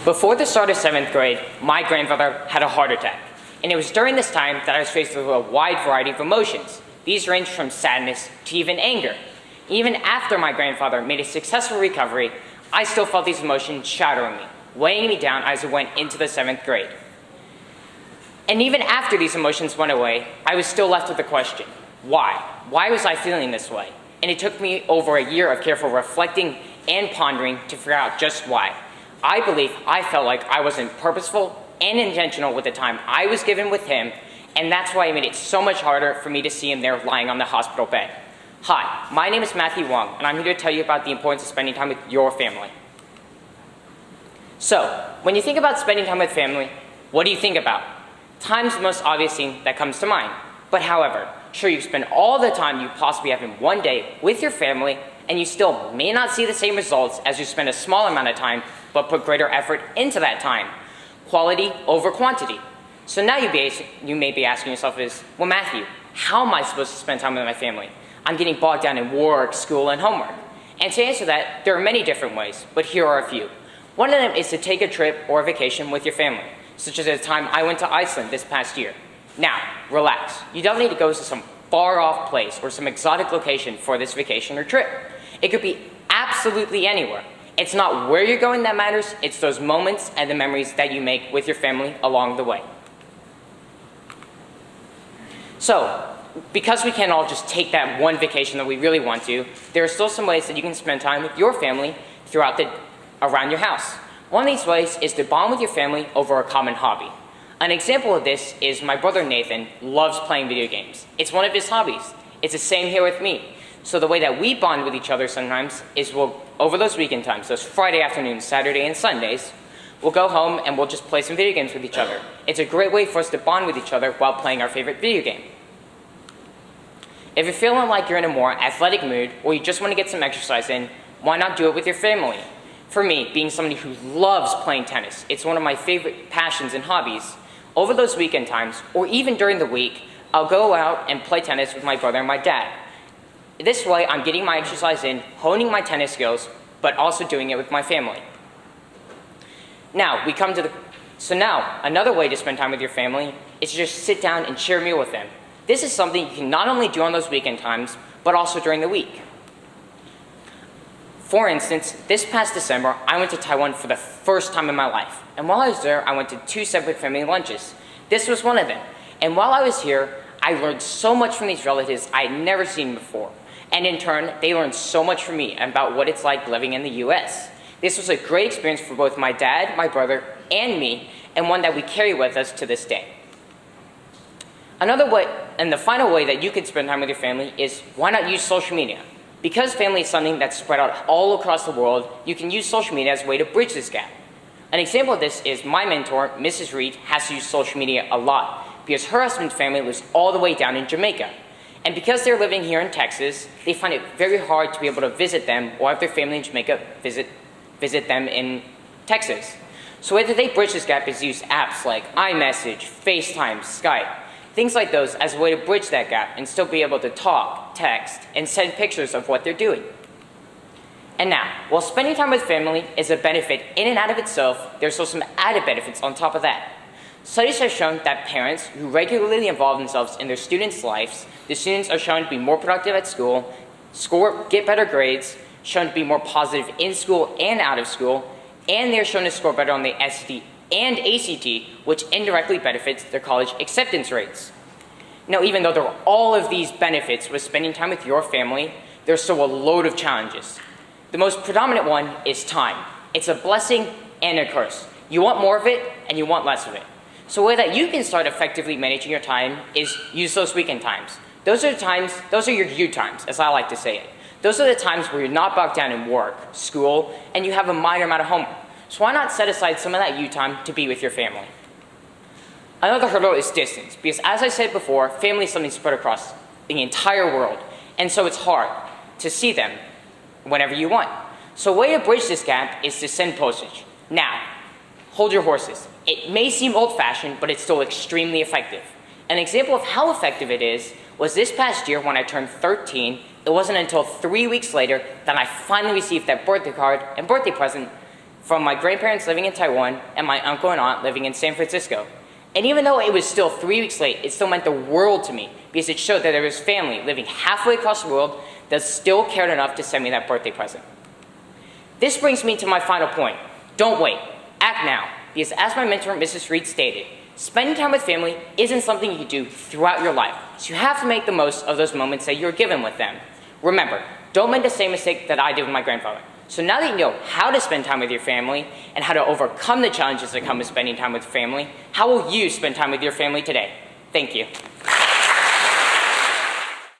Before the start of 7th grade, my grandfather had a heart attack. And it was during this time that I was faced with a wide variety of emotions. These ranged from sadness to even anger. Even after my grandfather made a successful recovery, I still felt these emotions shadowing me, weighing me down as I went into the 7th grade. And even after these emotions went away, I was still left with the question, why? Why was I feeling this way? And it took me over a year of careful reflecting and pondering to figure out just why. I believe I felt like I wasn't purposeful and intentional with the time I was given with him, and that's why it made it so much harder for me to see him there lying on the hospital bed. Hi, my name is Hwang, and I'm here to tell you about the importance of spending time with your family. So, when you think about spending time with family, what do you think about? Time's the most obvious thing that comes to mind. But however, sure, you spend all the time you possibly have in one day with your family, and you still may not see the same results as you spend a small amount of time, but put greater effort into that time. Quality over quantity. So now you may be asking yourself is, well, Matthew, how am I supposed to spend time with my family? I'm getting bogged down in work, school, and homework. And to answer that, there are many different ways, but here are a few. One of them is to take a trip or a vacation with your family, such as the time I went to Iceland this past year. Now, relax. You don't need to go to some far-off place or some exotic location for this vacation or trip. It could be absolutely anywhere. It's not where you're going that matters, it's those moments and the memories that you make with your family along the way. So, because we can't all just take that one vacation that we really want to, there are still some ways that you can spend time with your family around your house. One of these ways is to bond with your family over a common hobby. An example of this is my brother Nathan loves playing video games. It's one of his hobbies. It's the same here with me. So the way that we bond with each other sometimes is over those weekend times, those Friday afternoons, Saturday and Sundays, we'll go home and we'll just play some video games with each other. It's a great way for us to bond with each other while playing our favorite video game. If you're feeling like you're in a more athletic mood or you just want to get some exercise in, why not do it with your family? For me, being somebody who loves playing tennis, it's one of my favorite passions and hobbies. Over those weekend times, or even during the week, I'll go out and play tennis with my brother and my dad. This way, I'm getting my exercise in, honing my tennis skills, but also doing it with my family. Now, another way to spend time with your family is to just sit down and share a meal with them. This is something you can not only do on those weekend times, but also during the week. For instance, this past December, I went to Taiwan for the first time in my life. And while I was there, I went to 2 separate family lunches. This was one of them. And while I was here, I learned so much from these relatives I had never seen before. And in turn, they learned so much from me about what it's like living in the US. This was a great experience for both my dad, my brother, and me, and one that we carry with us to this day. Another way, and the final way that you can spend time with your family is why not use social media? Because family is something that's spread out all across the world, you can use social media as a way to bridge this gap. An example of this is my mentor, Mrs. Reed, has to use social media a lot because her husband's family lives all the way down in Jamaica. And because they're living here in Texas, they find it very hard to be able to visit them or have their family in Jamaica visit them in Texas. So the way that they bridge this gap is use apps like iMessage, FaceTime, Skype, things like those as a way to bridge that gap and still be able to talk, text, and send pictures of what they're doing. And now, while spending time with family is a benefit in and out of itself, there's also some added benefits on top of that. Studies have shown that parents who regularly involve themselves in their students' lives, the students are shown to be more productive at school, get better grades, shown to be more positive in school and out of school, and they're shown to score better on the SAT and ACT, which indirectly benefits their college acceptance rates. Now, even though there are all of these benefits with spending time with your family, there's still a load of challenges. The most predominant one is time. It's a blessing and a curse. You want more of it, and you want less of it. So a way that you can start effectively managing your time is use those weekend times. Those are your you times, as I like to say it. Those are the times where you're not bogged down in work, school, and you have a minor amount of homework. So why not set aside some of that you time to be with your family? Another hurdle is distance, because as I said before, family is something spread across the entire world, and so it's hard to see them whenever you want. So a way to bridge this gap is to send postage. Now, hold your horses. It may seem old-fashioned, but it's still extremely effective. An example of how effective it is was this past year when I turned 13. It wasn't until 3 weeks later that I finally received that birthday card and birthday present from my grandparents living in Taiwan and my uncle and aunt living in San Francisco. And even though it was still 3 weeks late, it still meant the world to me because it showed that there was family living halfway across the world that still cared enough to send me that birthday present. This brings me to my final point. Don't wait. Act now. Because as my mentor, Mrs. Reed, stated, spending time with family isn't something you do throughout your life. So you have to make the most of those moments that you're given with them. Remember, don't make the same mistake that I did with my grandfather. So now that you know how to spend time with your family and how to overcome the challenges that come with spending time with family, how will you spend time with your family today? Thank you.